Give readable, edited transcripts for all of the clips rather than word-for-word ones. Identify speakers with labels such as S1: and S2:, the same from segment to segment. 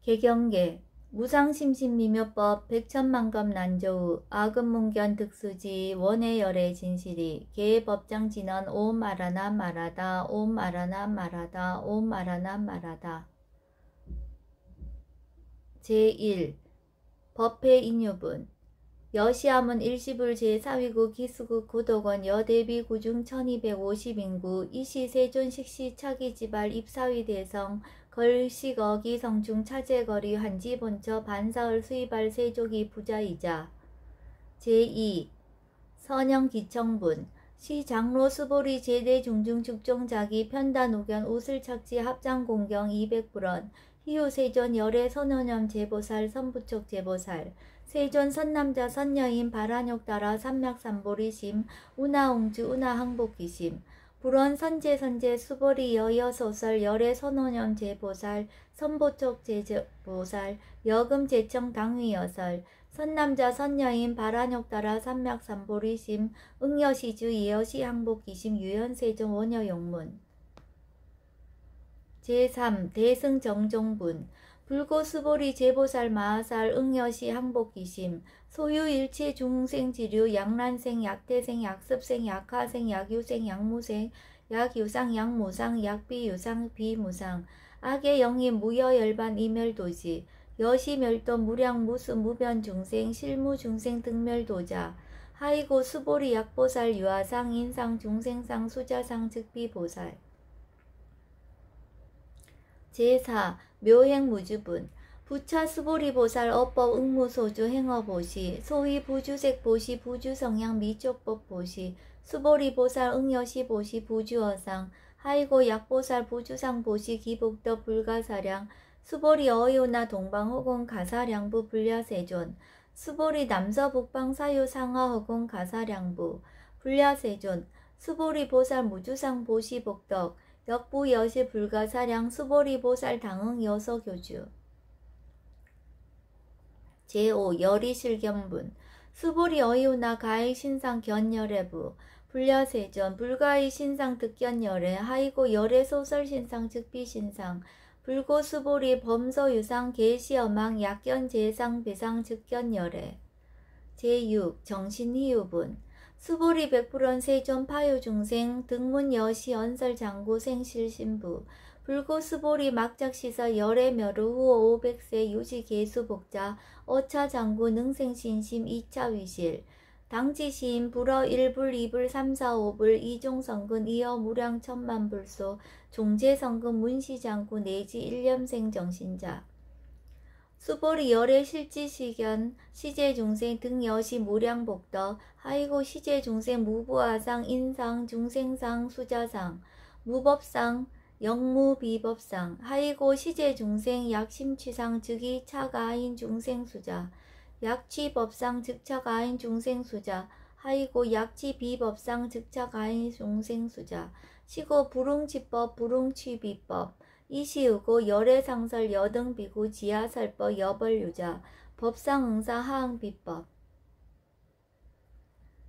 S1: 개경계 무상심신미묘법 백천만검 난조우 아금문견 득수지 원해열의 진실이 개법장진언 옴 마라나 마라다 옴 마라나 마라다 옴 마라나 마라다. 제1 법회 인유분 여시암은 일시불 제4위구 기수국 구독원 여대비 구중 1250인구 이시 세존 식시 차기지발 입사위 대성 걸식 어기 성중 차제거리 한지 본처 반사을 수입할 세족이 부자이자. 제2 선영 기청분 시 장로 수보리 제대 중중 축종자기 편단 우견 우슬 착지 합장 공경 200불원 희우 세존 열애 선원염 제보살 선부촉 제보살 세존 선남자 선여인 바라욕 따라 삼맥삼보리심 운하옹주 운하항복기심 불원 선제 수보리 여여소설 열애 선원염 제보살 선보촉 제보살 여금 제청 당위여설 선남자 선여인 바라욕 따라 삼맥삼보리심 응여시주 예여시 항복기심 유연세종 원여용문. 제3 대승정종분 불고수보리 제보살 마하살 응여시 항복기심 소유일체 중생지류 양란생 약태생 약습생 약하생 약유생 약무생 약유상 약무상 약비유상 비무상 악의 영임 무여열반 이멸도지 여시멸도 무량 무수 무변중생 실무중생 등멸도자 하이고 수보리 약보살 유아상 인상 중생상 수자상 즉비보살. 제4 묘행무주분 부차 수보리보살 어법 응무소주 행어보시 소위 부주색보시 부주성향 미촉법보시 수보리보살 응여시보시 부주어상 하이고 약보살 부주상보시 기복덕 불가사량 수보리 어요나 동방허공 가사량부 불야세존 수보리 남서북방 사유상하허공 가사량부 불야세존 수보리보살 무주상보시 복덕 역부 여시 불가사량 수보리보살 당응 여서교주. 제5 열이실견분 수보리 어이우나 가의 신상 견열애부 불야세전 불가의 신상 득견열애 하이고 열애 소설신상 즉비신상 불고 수보리 범서유상 계시어망 약견 제상 배상 즉견열애. 제6 정신희유분 수보리 백불원 세존 파요중생 등문 여시 언설 장구 생실신부 불고 수보리 막작시서 열애 멸후 후 500세 유지 계수복자 어차 장구 능생신심 2차 위실 당지시인 불어 1불 2불 3, 4, 5불 이종성근 이어 무량 천만불소 종제성근 문시장구 내지 일념생 정신자 수보리 열애 실지시견 시제중생 등여시 무량복덕 하이고 시제중생 무부하상 인상 중생상 수자상 무법상 영무비법상 하이고 시제중생 약심취상 즉이 차가인 중생수자 약취법상 즉차가인 중생수자 하이고 약취비법상 즉차가인 중생수자 시고 불응치법 불응취비법 이시우고 열애상설 여등비구 지하설법 여벌유자 법상응사 하항비법.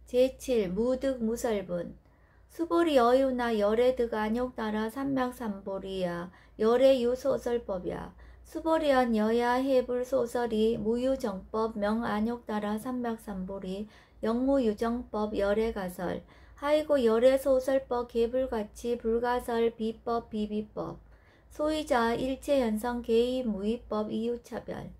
S1: 제7 무득무설분 수보리 어유나 열애득 안욕따라 삼맥삼보리야 열애유소설법야 수보리언 여야 해불소설이 무유정법 명안욕따라 삼맥삼보리 영무유정법 열애가설 하이고 열애소설법 개불가치 불가설 비법 비비법 소위자 일체연성 개의 무위법 이유차별.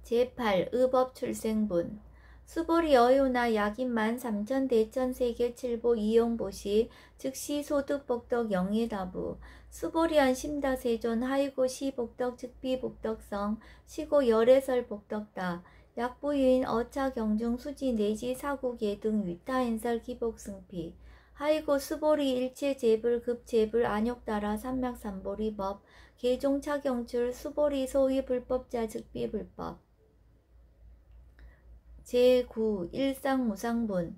S1: 제8 의법출생분 수보리 어유나 약인 13,000 대천 세계칠보 이용보시 즉시 소득복덕 영예다부 수보리안 심다세존 하이고 시복덕 즉비복덕성 시고 열애설 복덕다 약부유인 어차경중 수지 내지 사국예 등 위타인설 기복승피 하이고 수보리 일체 제불 급제불 안욕따라 삼맥삼보리 법 계종차경출 수보리 소위 불법자 즉비불법. 제9 일상무상분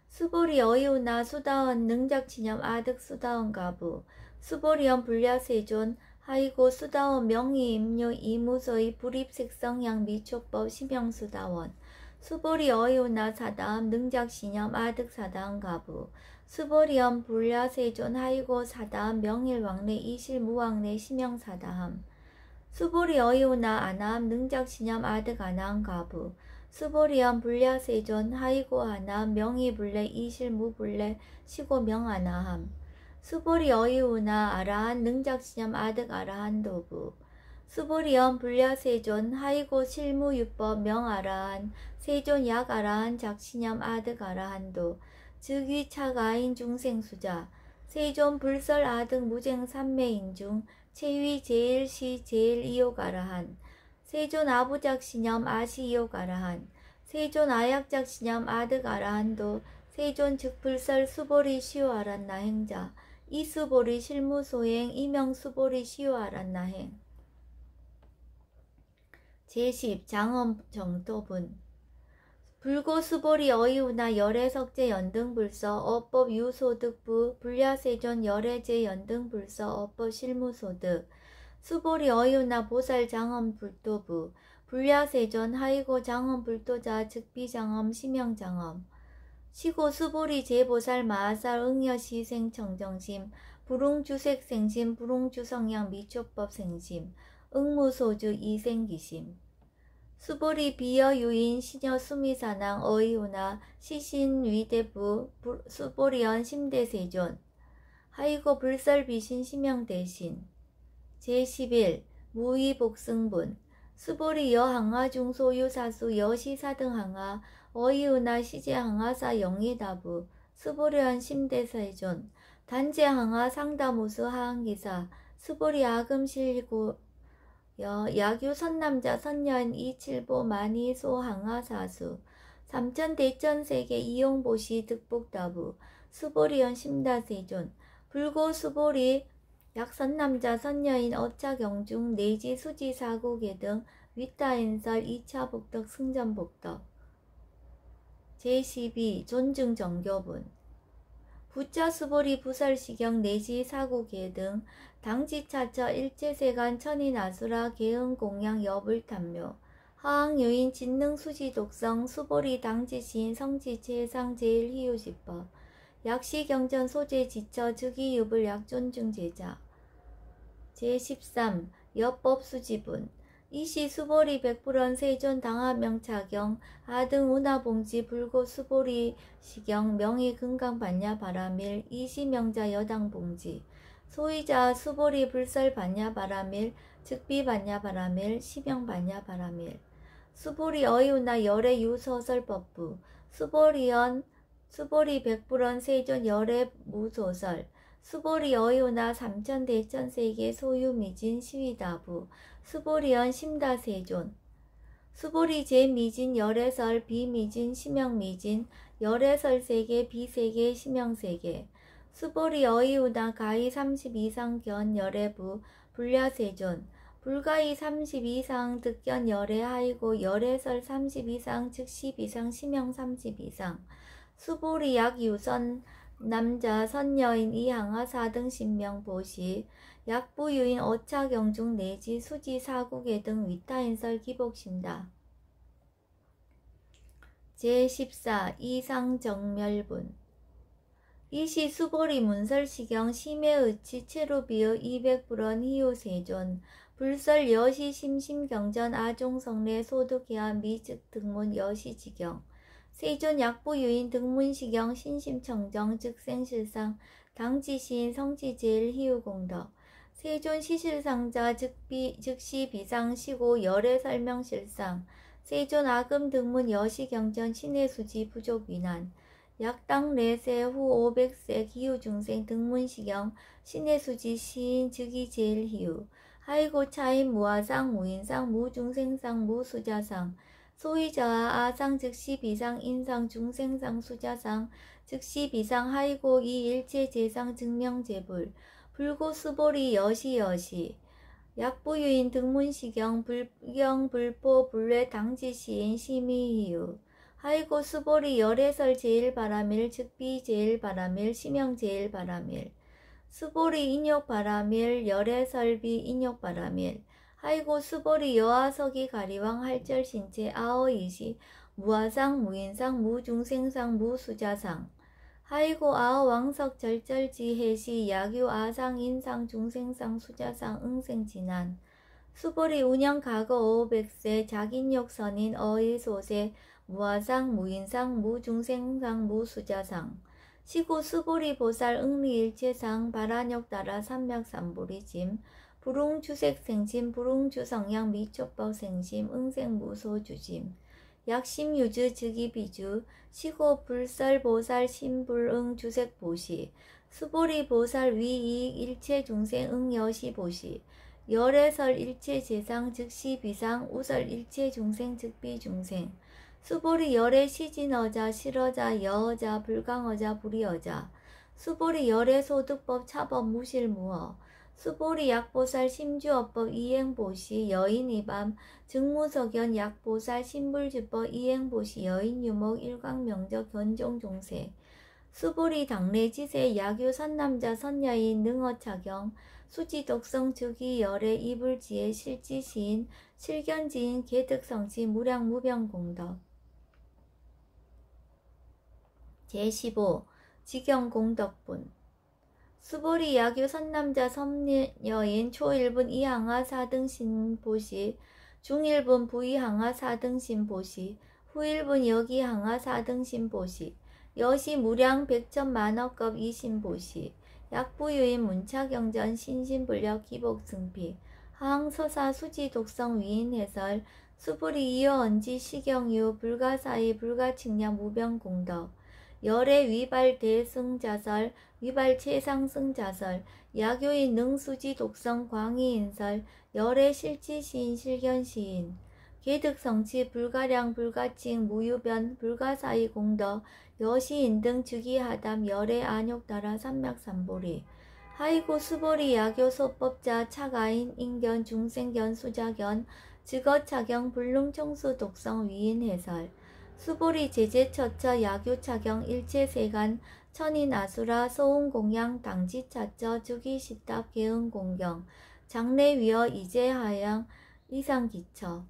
S1: 수보리 어이우나 수다원 능작치념 아득 수다원 가부 수보리언 불야세존 하이고 수다원 명의임료 이무소의 불입색성향 미촉법 심형수다원 수보리 어이우나 사다함 능작시념 아득 사다함 가부 수보리언 불야세존 하이고 사다함 명일왕래 이실무왕래 심형사다함 수보리 어이오나 아나함 능작시념 아득 아나함 가부 수보리언 불야세존 하이고 아나함 명이불레 이실무불레 시고 명아나함 수보리 어이오나 아라한 능작시념 아득 아라한 도부 수보리언 불야세존 하이고 실무유법 명아라한 세존 약아라한 작시념 아득 아라한도 즉위 차가인 중생수자 세존 불설 아득 무쟁 삼매인중 체위 제일시 제일이욕 아라한 세존 아부작시념 아시이욕 아라한 세존 아약작시념 아득 아라한도 세존 즉불설 수보리 시오 아란나행자 이수보리 실무소행 이명수보리 시오 아란나행 제10 장엄 정토분 불고수보리 어이우나 열애석제 연등불서 어법 유소득부 불야세존 열애제 연등불서 어법 실무소득 수보리 어이우나 보살 장엄 불도부 불야세존 하이고 장엄 불도자 즉비장엄 심영장엄 시고 수보리 제보살 마하살 응여시생 청정심 불웅주색생심 불웅주성양 미초법생심 응무소주 이생기심 수보리 비여유인 시녀 수미사낭 어이우나 시신위대부 수보리언 심대세존 하이고 불설비신 심영대신 제11 무의복승분 수보리 여항하중 소유사수 여시사등항하 어이우나 시제항하사 영의다부 수보리언 심대세존 단제항하 상다무수 하항기사 수보리 아금실고 야규 선남자 선녀인 이칠보 많이 소항하사수 삼천대천세계 이용보시 득복다부 수보리연 심다세존 불고 수보리 약선남자 선녀인 어차경중 내지 수지사고계 등 윗다인설 2차 복덕 승전복덕 제12 존중정교분 부처 수보리 부설시경 내지 사고계 등 당지차처 일체세간 천인아수라 계흥공양 여불탐묘 하항유인 진능수지 독성 수보리 당지시인 성지체상 제일희유지법 약시경전 소재 지처 즉이유불 약존중제자 제13 여법수지분 이시 수보리 백불원 세존 당하명차경 아등 운하봉지 불고 수보리 시경 명의 금강반야 바라밀 이시명자 여당봉지 소이자 수보리 불설 반야 바라밀 즉비 반야 바라밀 시명 반야 바라밀 수보리 어이우나 열애 유서설법부 수보리언 수보리 백불원 세존 열애 무소설 수보리 어이우나 삼천대천세계 소유미진 시위다부 수보리언 심다세존 수보리 제미진 열애설 비미진 심영미진 열애설세계 비세계 심영세계 수보리 어이우나 가히 32상견 열애부 불야세존 불가히 32상 득견 열애하이고 열애설 32상 즉시비상 심영 32상 수보리 약유선 남자 선녀인 이항하 4등 신명보시 약부유인 어차경중 내지 수지 사국의 등 위타인설 기복신다. 제14 이상정멸분 이시 수보리 문설시경 심해의치 체로비어 200불원 희요세존 불설 여시 심심경전 아종성례 소득해야 미즉 등문 여시지경 세존 약부유인 등문시경 신심청정 즉생실상 당지시인 성지제일 희유공덕 세존 시실상자 즉시 비상시고 열애 설명실상 세존 아금 등문 여시경전 신해수지 부족위난 약당 내세 후 500세 기후중생 등문시경 신해수지 시인 즉이 제일 희유 하이고 차인 무아상 무인상 무중생상 무수자상 소이자와 아상 즉시 비상 인상 중생상 수자상 즉시 비상 하이고 이 일체 제상 증명제불 불고 수보리 여시 약부유인 등문시경 불경 불포 불례 당지시인 심의희유 하이고 수보리 열애설 제일바라밀 즉비 제일바라밀 심영 제일바라밀 수보리 인욕바라밀 열애설비 인욕바라밀 하이고 수보리 여하석이 가리왕 할절신체 아어이시 무아상 무인상 무중생상 무수자상 하이고 아어왕석 절절지해시 야규 아상 인상 중생상 수자상 응생진한 수보리 운영 과거 어백세 자긴욕 선인 어의 소세 무아상 무인상 무중생상 무수자상 시고 수보리 보살 응리일체상 바라욕 따라 삼맥삼보리 짐 불웅주색생심 불웅주성양 미촉법생심 응생무소주짐 약심유주 즉이비주 시고 불설보살 신불응주색보시 수보리보살 위이익 일체중생 응여시보시 열애설 일체재상 즉시비상 우설 일체중생 즉비중생 수보리 열애 시진어자 실어자 여어자 불강어자 불이어자 수보리 열애 소득법 차법 무실무어 수보리 약보살 심주어법 이행보시 여인이밤 증무석연 약보살 신불주법 이행보시 여인유목 일광명적 견종종세 수보리 당례지세 야교 선남자 선여인 능어차경 수지독성 즉이 열애 이불지혜 실지시인 실견지인 계득성치 무량무병공덕 제15 지경공덕분 수보리 야교 선남자 선여인 초1분 이항하 4등 신보시 중1분 부이항하 4등 신보시 후1분 여기항하 4등 신보시 여시 무량 백천만억급 이신보시 약부유인 문차경전 신신불력 기복승피 하항서사 수지독성 위인해설 수보리 이어 언지 시경유 불가사의 불가측량 무병공덕 열애 위발 대승자설 위발 최상승자설 야교인 능수지 독성 광희인설 열애 실지시인 실견시인 계득성치 불가량 불가칭 무유변 불가사의 공덕 여시인 등 즉위하담 열애 안욕따라 삼맥삼보리 하이고 수보리 야교 소법자 차가인 인견 중생견 수자견 즉어차경 불능청수 독성 위인해설 수보리 제제처처 야교차경 일체세간 천인아수라 소운공양 당지차처 주기시답 개응공경 장래위어 이제하양 이상기처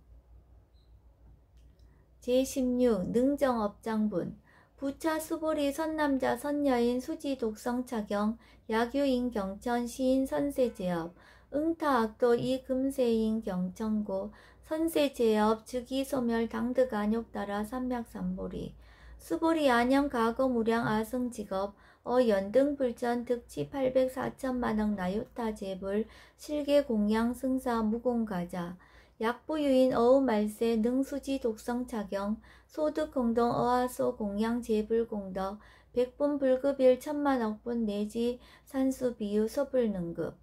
S1: 제16 능정업장분 부차 수보리 선남자 선여인 수지독성차경 야교인 경천 시인 선세제업 응타악도 이금세인 경천고 선세제업 즉이소멸 당득안욕 따라 삼맥삼보리 수보리 안영 과거무량 아승직업 어연등불전 득치 804천만억 나유타 제불 실계공양 승사 무공가자 약부유인 어우말세 능수지 독성차경 소득공동 어하소 공양 제불공덕 백분 불급일 천만억분 내지 산수비유 소불능급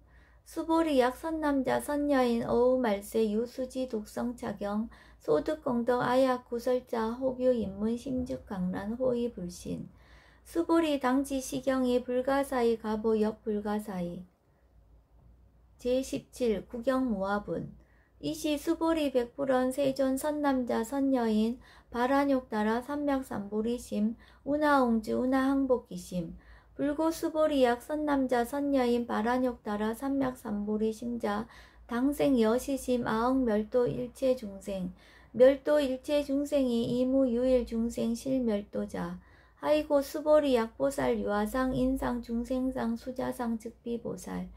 S1: 수보리 약 선남자 선여인 어우말세 유수지 독성차경 소득공덕 아약 구설자 혹유 인문 심죽강란 호의불신 수보리 당지 시경이 불가사의 가보 역불가사의 제17 구경모화분 이시 수보리 백불원 세존 선남자 선여인 바라욕 따라 삼맥삼보리심 운하옹주 운하항복기심 불고 수보리약 선남자 선여인 바라욕 따라 삼맥삼보리심자 당생 여시심 아억멸도 일체중생 멸도 일체중생이 이무유일중생 실멸도자 하이고 수보리 약보살 유아상 인상 중생상 수자상 즉비보살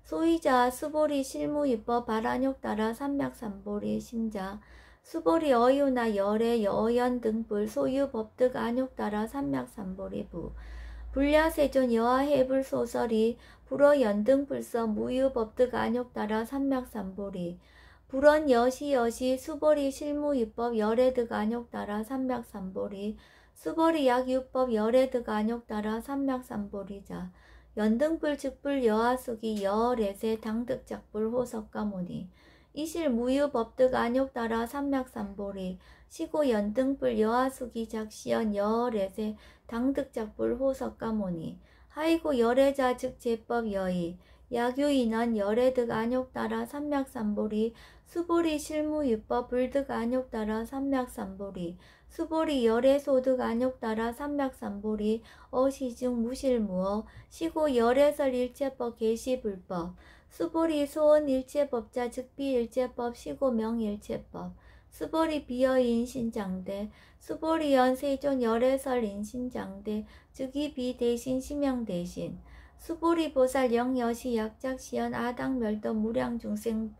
S1: 소이자 수보리 실무입법 바라욕 따라 삼맥삼보리 심자 수보리 어유나 열애 여연 등불 소유 법득 안욕 따라 삼맥삼보리부 불야세존 여하해불 소설이 불어 연등불서 무유 법득 안욕 따라 삼맥삼보리 불원 여시 수보리 실무입법 열애득 안욕 따라 삼맥삼보리 수보리 약유법 열애득 안욕 따라 삼맥삼보리자 연등불 즉불 여하숙이 여래세 당득작불 호석가모니 이실 무유 법득 안욕 따라 삼맥삼보리 시고 연등불 여하숙이 작시연 여래세 당득작불 호석가모니 하이고 열애자 즉 제법 여의 야교인원 열애득 안욕 따라 삼맥삼보리 수보리 실무유법 불득 안욕 따라 삼맥삼보리 수보리 열애소득 안욕 따라 삼맥삼보리 어시중 무실무어 시고 열애설 일체법 계시불법 수보리 소원 일체법자 즉비일체법 시고 명일체법 수보리 비어인 신장대 수보리연 세존 열애설 인신장대 즉이 비대신 심영대신 수보리보살 영여시 약작시연 아당멸도 무량중생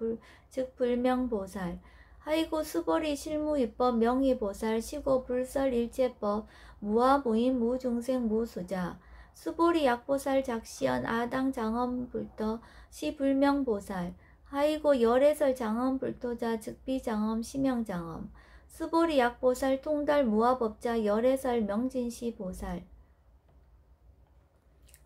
S1: 즉 불명보살 하이고 수보리 실무위법 명의보살 시고 불설일체법 무아무인 무중생 무수자 수보리 약보살 작시연 아당 장엄불도 시불명보살 하이고 열애설 장엄불도자 즉비장엄 심영장엄 수보리 약보살 통달 무아법자 열애설 명진시 보살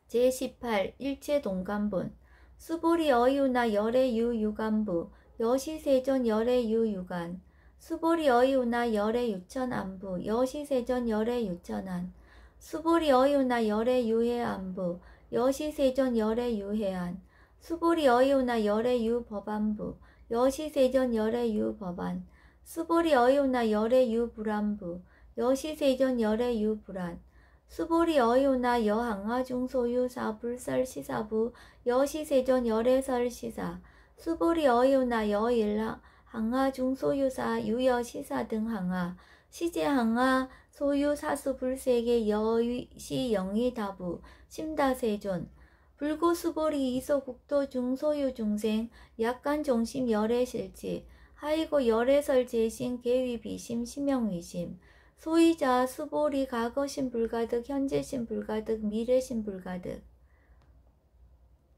S1: 제18 일체동감분 수보리 어이우나 열애유 유간부 여시세존 열애유 유간 수보리 어이우나 열애유천안부 여시세존 열애유천안 수보리 어이우나 열애유해안부 여시세존 열애유해안 수보리 어이우나 열애유법안부 여시세존 열애유법안 수보리 어이우나 열애유불안부 여시세존 열애유불안 수보리 어이우나 여항아중소유사 불설시사부 여시세존 열애설시사 수보리 어이우나 여일라 항아중소유사 유여시사 등 항아 시제항아 소유사수 불세계 여시 영의다부 심다세존 불고수보리 이소국토 중소유중생 약간종심 열애실지 하이고 열애설 제신 계위비심 심영위심 소이자 수보리 과거심 불가득 현재심 불가득 미래심 불가득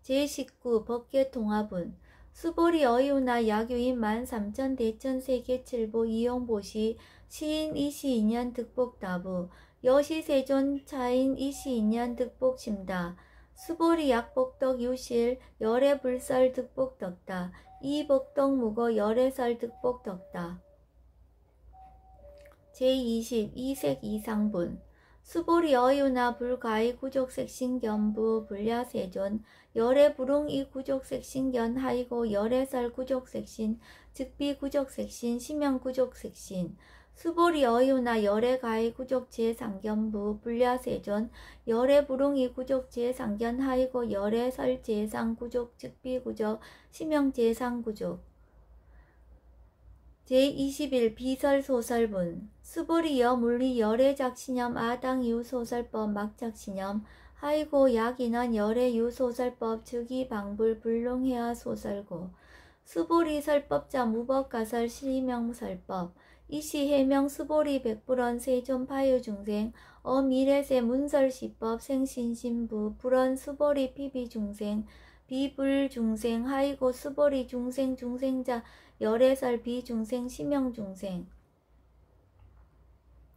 S1: 제19 법계통합은 수보리 어이우나 약유인 13,000 대천세계칠보 이용보시 시인 이시인연 득복다부 여시세존 차인 이시인연 득복심다 수보리 약복덕 유실 열애불설 득복덕다 이복덕 무거 열애설 득복덕다 제20 이색 이상분 수보리 어이우나 불가이 구족색신견부 불야세존 열애불웅 이 구족색신견 하이고 열애설 구족색신 즉비 구족색신 심영 구족색신 수보리 어이우나 열애가이 구족제상견부 불야세존 열애불웅 이 구족제상견 하이고 열애설 제상구족 즉비 구족 심영 제상구족 제21 비설소설분 수보리 여물리 열애작신염 아당유소설법 막작신염 하이고 약인원 열애유소설법 즉이방불 불능해야 소설고 수보리 설법자 무법가설 시명설법 이시해명 수보리 백불원 세존 파유중생 어미래세 문설시법 생신신부 불원 수보리 피비중생 비불중생 하이고 수보리 중생 중생자 열애설 비중생 심영중생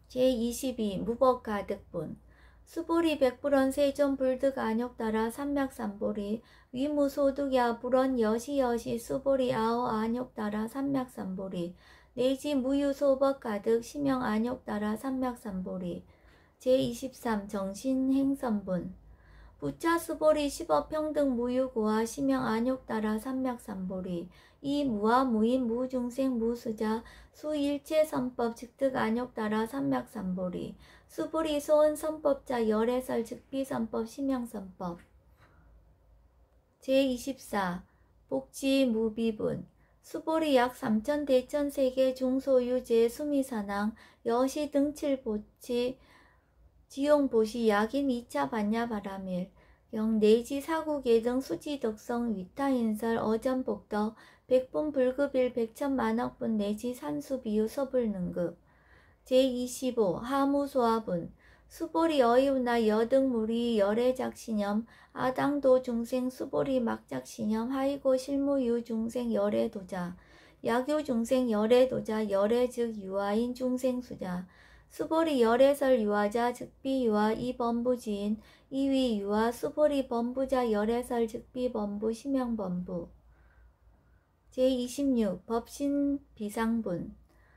S1: 제22 무법가득분 수보리 백불원 세존 불득 안욕따라 삼맥삼보리 위무소득야 불원 여시여시 수보리 아오 안욕따라 삼맥삼보리 내지 무유소법가득 심영 안욕따라 삼맥삼보리 제23 정신행선분 부차 수보리 십업평등 무유고와 심영 안욕따라 삼맥삼보리 이 무아 무인 무중생 무수자 수일체선법 즉득 안욕따라 삼맥삼보리 수보리 소원선법자 열애설 즉비선법 심영선법 제24 복지무비분 수보리 약 3천 대천세계 중소유제 수미사낭 여시 등칠보치 지용보시 약인 2차 반야바라밀 영 내지 사구계 등 수지덕성 위타인설 어전복덕 백분 불급일 백천만억분 내지 산수비유 서불능급 제25 하무소화분 수보리 어이우나 여등무리 열애작신염 아당도 중생 수보리 막작신염 하이고 실무유 중생 열애도자 약유 중생 열애도자 열애 즉 유아인 중생수자 수보리 열애설 유아자 즉비 유아 이범부지인 이위 유아 수보리 범부자 열애설 즉비 범부 심영 범부 제26 법신 비상분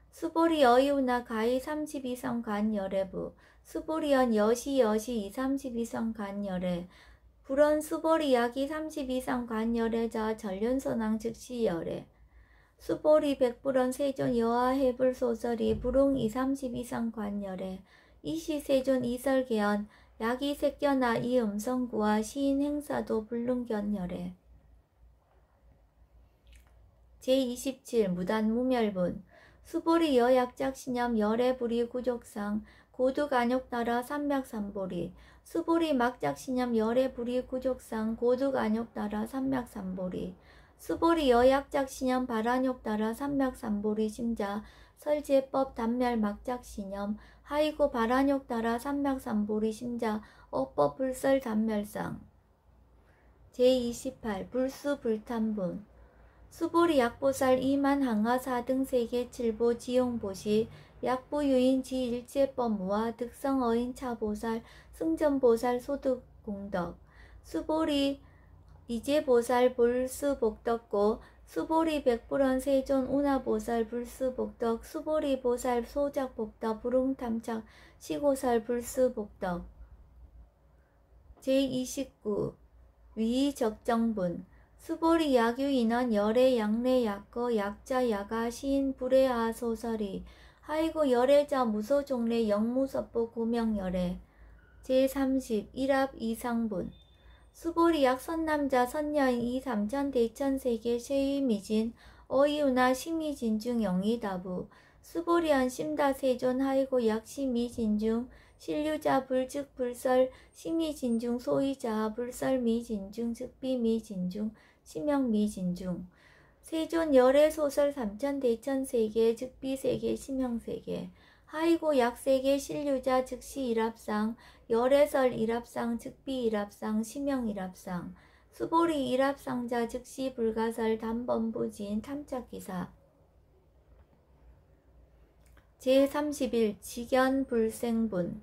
S1: 수보리 어이우나 가히 32성 간 열애부 수보리연 여시 232성 간 열애 불원 수보리 약이 32성 간 열애자 전륜선왕 즉시 열애 수보리 백불원 세존 여하 해불소설이 불웅 232성 관 열애 이시세존 이설계연 약이 색견아 이음성구와 시인 행사도 불능견 열애 제27 무단무멸분 수보리 여약작신염 열애불이 구족상 고득안욕따라 삼맥삼보리 수보리 막작신염 열애 불이 구족상 고득 안욕 따라 삼맥삼보리 수보리 여약작신염 발안욕 따라 삼맥삼보리 심자 설제법 단멸 막작신염 하이고 발안욕 따라 삼맥삼보리 심자 어법 불설 단멸상 제28 불수 불탄분 수보리 약보살 이만 항하 4등 세계 7보 지용보시 약부유인 지일체법 무화 득성어인 차보살 승전보살 소득공덕 수보리 이제보살 불수복덕고 수보리 백불원 세존 운하보살 불수복덕 수보리 보살 소작복덕 불응탐착 시고살 불수복덕 제29 위적정분 수보리 약유인원 열애 양례 약거 약자 야가 시인 불애하 소설이 하이고 열애자 무소종례 영무섭보 구명열애 제30 일합 이상분 수보리 약 선남자 선여인 이삼천 대천세계 쉐위미진 어이우나 심의진중 영이다부 수보리한 심다세존 하이고 약 심의진중 신류자 불즉 불설 심의진중 소위자 불설 미진중 즉비 미진중 심형 미진중 세존 열애 소설 삼천 대천세계 즉비세계 심형세계 하이고 약세계 신류자 즉시 일합상 열애설 일합상 즉비 일합상 심형 일합상 수보리 일합상자 즉시 불가설 단번부진 탐착기사 제31 직연 불생분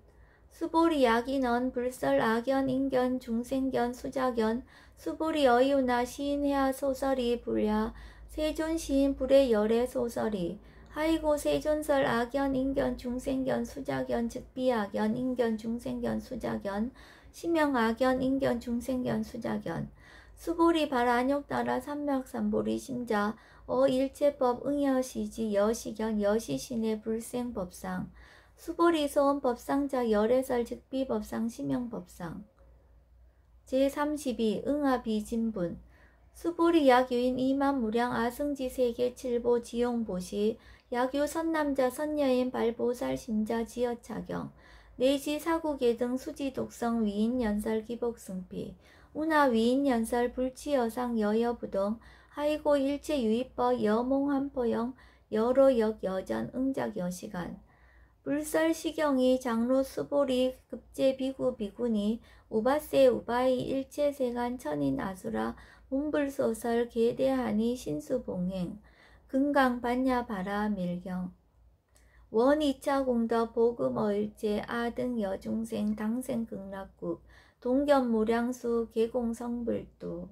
S1: 수보리 약인원 불설 악연 인견 중생견 수작연 수보리 어이우나 시인해야 소설이 불야 세존 시인 불의 열애 소설이 하이고 세존설 악연 인견 중생견 수작견 즉비악연 인견 중생견 수작견 심형 악연 인견 중생견 수작견 수보리 발안욕 따라 삼맥삼보리 심자 어일체법 응여시지 여시견 여시신의 불생법상 수보리 소원법상자 열애설 즉비법상 심형법상 제32 응하비진분 수보리 약유인 이만무량 아승지 세계 7보 지용보시 약유 선남자 선여인 발보살 심자 지어차경 내지 사구계 등 수지독성 위인연설 기복승피 운하 위인연설 불치여상 여여부동 하이고 일체유입법 여몽한포영 여로역 여전 응작 여시간 불설 시경이 장로 수보리 급제 비구 비구니 우바세 우바이 일체세간 천인 아수라 문불소설 계대하니 신수봉행 금강 반야 바라 밀경 원 2차 공덕 보금어일제 아등 여중생 당생 극락국 동견 무량수 계공성불도